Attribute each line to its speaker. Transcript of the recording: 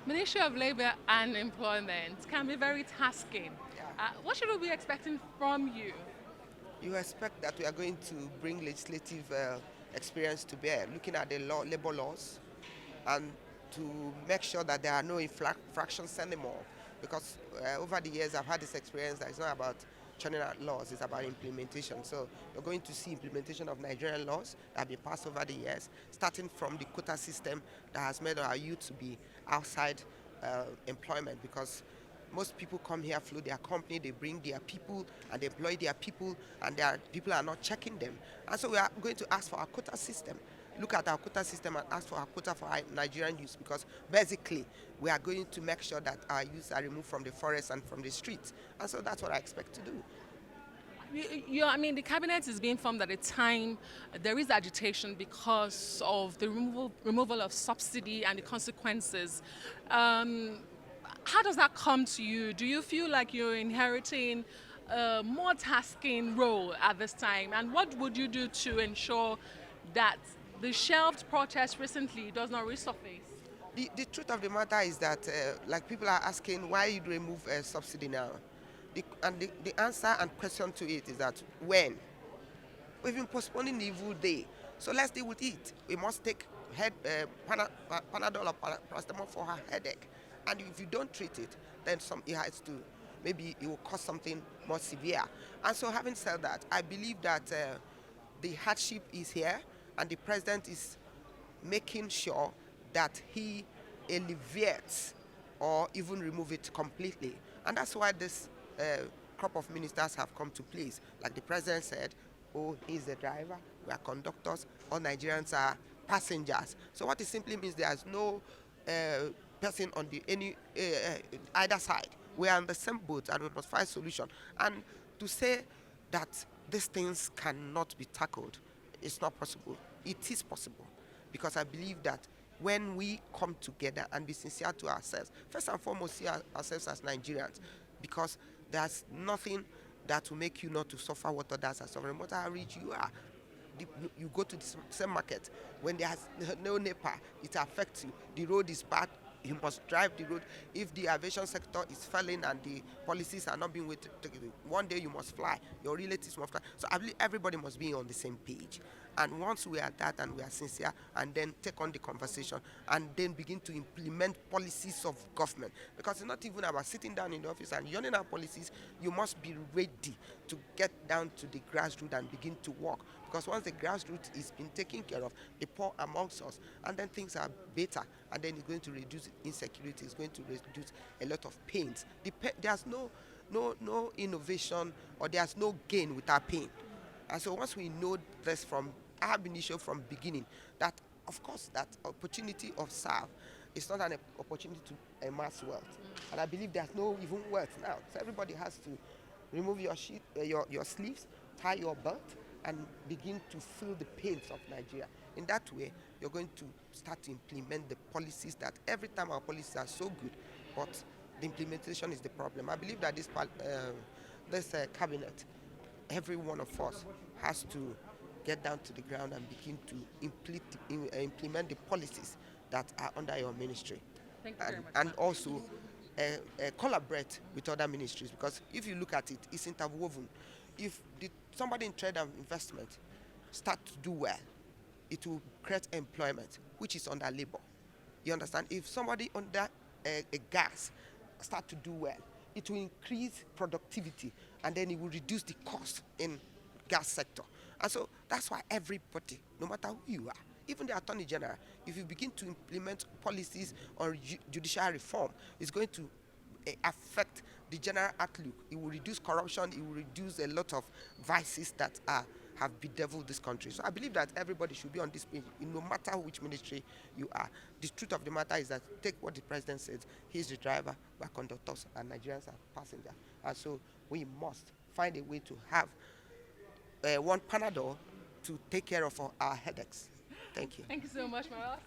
Speaker 1: Ministry of Labour and Employment can be very tasking. What should we be expecting from you?
Speaker 2: You expect that we are going to bring legislative experience to bear, looking at the labor laws, and to make sure that there are no infractions anymore. Because over the years, I've had this experience that it's not about churning out laws, it's about implementation. So you're going to see implementation of Nigerian laws that have been passed over the years, starting from the quota system that has made our youth to be outside employment, because most people come here, float their company, they bring their people and they employ their people, and their people are not checking them. And so we are going to ask for our quota system. Look at our quota system and ask for our quota for our Nigerian youth, because basically we are going to make sure that our youth are removed from the forest and from the streets. And so that's what I expect to do.
Speaker 1: The cabinet is being formed at a time there is agitation because of the removal of subsidy and the consequences. How does that come to you? Do you feel like you're inheriting a more tasking role at this time? And what would you do to ensure that the shelved protest recently does not resurface?
Speaker 2: The truth of the matter is that, like people are asking, why you remove subsidy now? The answer and question to it is that when? We've been postponing the evil day. So let's deal with it. We must take Panadol or paracetamol for her headache. And if you don't treat it, then it has to, maybe it will cause something more severe. And so having said that, I believe that the hardship is here, and the president is making sure that he alleviates or even remove it completely. And that's why this crop of ministers have come to place. Like the president said, oh, he's the driver, we are conductors, all Nigerians are passengers. So what it simply means, there's no person on either side. We are on the same boat and we must find a solution. And to say that these things cannot be tackled, it's not possible. It is possible, because I believe that when we come together and be sincere to ourselves, first and foremost, see ourselves as Nigerians, because there's nothing that will make you not to suffer what others are suffering, no matter how rich you are. You go to the same market, when there's no NEPA, it affects you. The road is bad, you must drive the road. If the aviation sector is failing and the policies are not being weighted, one day you must fly, your relatives must fly. So I believe everybody must be on the same page. And once we are that and we are sincere, and then take on the conversation and then begin to implement policies of government, because it's not even about sitting down in the office and yawning out policies. You must be ready to get down to the grassroots and begin to work, because once the grassroots is been taken care of, the poor amongst us, and then things are better, and then it's going to reduce insecurity, it's going to reduce a lot of pains. There's no innovation, or there's no gain without pain. And so once we know this from ab initio, from beginning, that of course that opportunity of serve is not an opportunity to amass wealth. And I believe there's no even wealth now. So everybody has to remove your sleeves, tie your belt, and begin to feel the pains of Nigeria. In that way, you're going to start to implement the policies that every time our policies are so good, but the implementation is the problem. I believe that this cabinet, every one of us has to get down to the ground and begin to implement the policies that are under your ministry.
Speaker 1: Thank you very much.
Speaker 2: And also collaborate with other ministries, because if you look at it, it's interwoven. If somebody in trade and investment start to do well, it will create employment, which is under labor. You understand? If somebody under a gas start to do well, it will increase productivity, and then it will reduce the cost in gas sector. And so that's why everybody, no matter who you are, even the Attorney General, if you begin to implement policies on judicial reform, it's going to affect the general outlook. It will reduce corruption, it will reduce a lot of vices that have bedeviled this country. So I believe that everybody should be on this page, no matter which ministry you are. The truth of the matter is that, take what the president says, he's the driver, we are conductors, and Nigerians are passengers. And so we must find a way to have one Panadol to take care of our headaches. Thank you.
Speaker 1: Thank you so much, Mara.